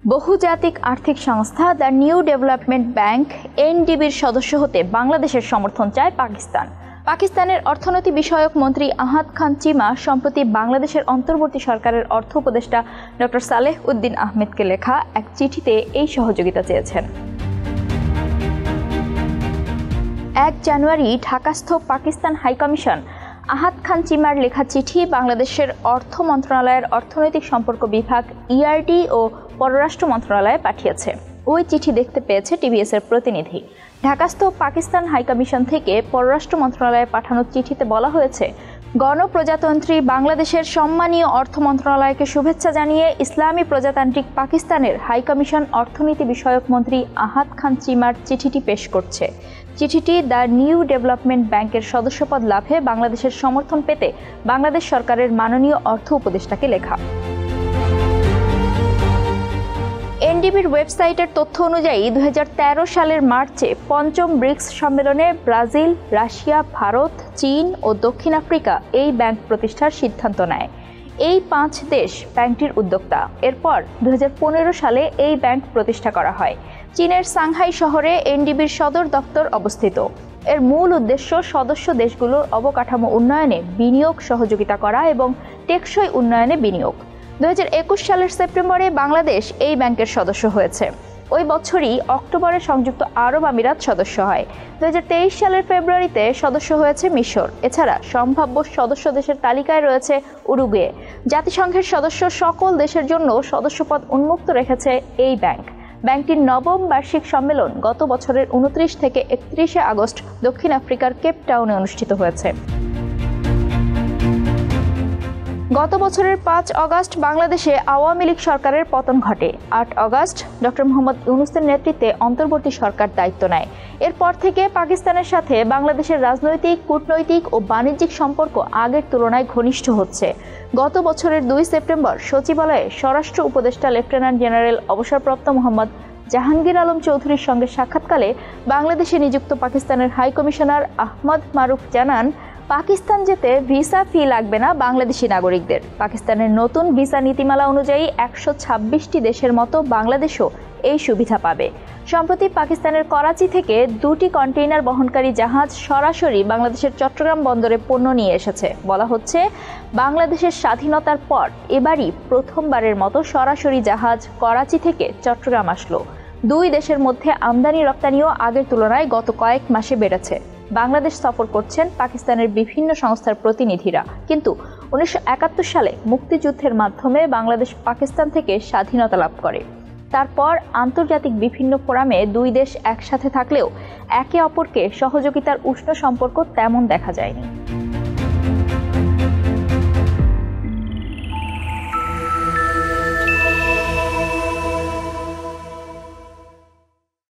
বহুজাতিক আর্থিক সংস্থা দ্য নিউ ডেভেলপমেন্ট ব্যাংক এনডিবির সদস্য হতে বাংলাদেশের সমর্থন চায় পাকিস্তান। পাকিস্তানের অর্থনীতি বিষয়ক মন্ত্রী আহাদ খান চিমা সম্প্রতি বাংলাদেশের অন্তর্বর্তী সরকারের অর্থ উপদেষ্টা ডক্টর সালেহ উদ্দিন আহমেদকে লেখা এক চিঠিতে এই সহযোগিতা চেয়েছেন। 1 জানুয়ারি ঢাকাস্থ পাকিস্তান হাইকমিশন আহাদ খান চিমার লেখা চিঠি বাংলাদেশের অর্থ মন্ত্রণালয়ের অর্থনৈতিক সম্পর্ক বিভাগ ইআরডি ও পররাষ্ট্র মন্ত্রণালয়ে পাঠিয়েছে। ওই চিঠি দেখতে পেয়েছে টিভিএস-এর প্রতিনিধি। ঢাকাস্থ পাকিস্তান হাইকমিশন থেকে পররাষ্ট্র মন্ত্রণালয়ে পাঠানো চিঠিতে বলা হয়েছে, গণপ্রজাতন্ত্রী বাংলাদেশের সম্মানীয় অর্থ মন্ত্রণালয়কে শুভেচ্ছা জানিয়ে ইসলামী প্রজাতান্ত্রিক পাকিস্তানের হাইকমিশন অর্থনীতি বিষয়ক মন্ত্রী আহাদ খান চিমার চিঠিটি পেশ করছে। চিঠিটি দ্য নিউ ডেভেলপমেন্ট ব্যাংকের সদস্যপদ লাভে বাংলাদেশের সমর্থন পেতে বাংলাদেশ সরকারের মাননীয় অর্থ উপদেষ্টাকে লেখা। এনডিবির ওয়েবসাইটের তথ্য অনুযায়ী 2013 সালের মার্চে পঞ্চম ব্রিক্স সম্মেলনে ব্রাজিল, রাশিয়া, ভারত, চীন ও দক্ষিণ আফ্রিকা এই ব্যাংক প্রতিষ্ঠার সিদ্ধান্ত নেয়। এই 5 দেশ ব্যাংকটির উদ্যোক্তা। এরপর 2015 সালে এই ব্যাংক প্রতিষ্ঠা করা হয়। চীনের সাংহাই শহরে এনডিবির সদর দপ্তর অবস্থিত। এর মূল উদ্দেশ্য সদস্য দেশগুলোর অবকাঠামো উন্নয়নে বিনিয়োগ সহযোগিতা করা এবং টেকসই উন্নয়নে বিনিয়োগ। 2021 সালের সেপ্টেম্বরে বাংলাদেশ এই ব্যাংকের সদস্য হয়েছে। ওই বছরই অক্টোবরে সংযুক্ত আরব আমিরাত সদস্য হয়। 2023 সালের ফেব্রুয়ারিতে সদস্য হয়েছে মিশর। এছাড়া সম্ভাব্য সদস্য দেশের তালিকায় রয়েছে উরুগুয়ে। জাতিসংঘের সদস্য সকল দেশের জন্য সদস্যপদ উন্মুক্ত রেখেছে এই ব্যাংক। ব্যাংকটির নবম বার্ষিক সম্মেলন গত বছরের 29 থেকে 31 আগস্ট দক্ষিণ আফ্রিকার কেপ টাউনে অনুষ্ঠিত হয়েছে। গত বছরের 5 আগস্ট বাংলাদেশে আওয়ামী লীগ সরকারের পতন ঘটে। 8 আগস্ট ডক্টর মোহাম্মদ ইউনূসের নেতৃত্বে অন্তর্বর্তী সরকার দায়িত্ব নেয়। এরপর থেকে পাকিস্তানের সাথে বাংলাদেশের রাজনৈতিক, কূটনৈতিক ও বাণিজ্যিক সম্পর্ক আগের তুলনায় ঘনিষ্ঠ হচ্ছে। গত বছরের 2 সেপ্টেম্বর সচিবালয়ে স্বরাষ্ট্র উপদেষ্টা লেফটেন্যান্ট জেনারেল অবসরপ্রাপ্ত মোহাম্মদ জাহাঙ্গীর আলম চৌধুরীর সঙ্গে সাক্ষাৎকালে বাংলাদেশে নিযুক্ত পাকিস্তানের হাই কমিশনার আহমদ মারুফ জানান, পাকিস্তান যেতে ভিসা ফি লাগবে না বাংলাদেশি নাগরিকদের। পাকিস্তানের নতুন ভিসা নীতিমালা অনুযায়ী 126টি দেশের মতো বাংলাদেশও এই সুবিধা পাবে। সম্প্রতি পাকিস্তানের করাচি থেকে 2টি কন্টেইনার বহনকারী জাহাজ সরাসরি বাংলাদেশের চট্টগ্রাম বন্দরে পণ্য নিয়ে এসেছে। বলা হচ্ছে, বাংলাদেশের স্বাধীনতার পর এবারই প্রথমবারের মতো সরাসরি জাহাজ করাচি থেকে চট্টগ্রাম আসলো। 2 দেশের মধ্যে আমদানি রপ্তানিও আগের তুলনায় গত কয়েক মাসে বেড়েছে। বাংলাদেশ সফর করছেন পাকিস্তানের বিভিন্ন সংস্থার প্রতিনিধিরা। কিন্তু 1971 সালে মুক্তিযুদ্ধের মাধ্যমে বাংলাদেশ পাকিস্তান থেকে স্বাধীনতা লাভ করে। তারপর আন্তর্জাতিক বিভিন্ন ফোরামে 2 দেশ একসাথে থাকলেও একে অপরকে সহযোগিতার উষ্ণ সম্পর্ক তেমন দেখা যায়নি।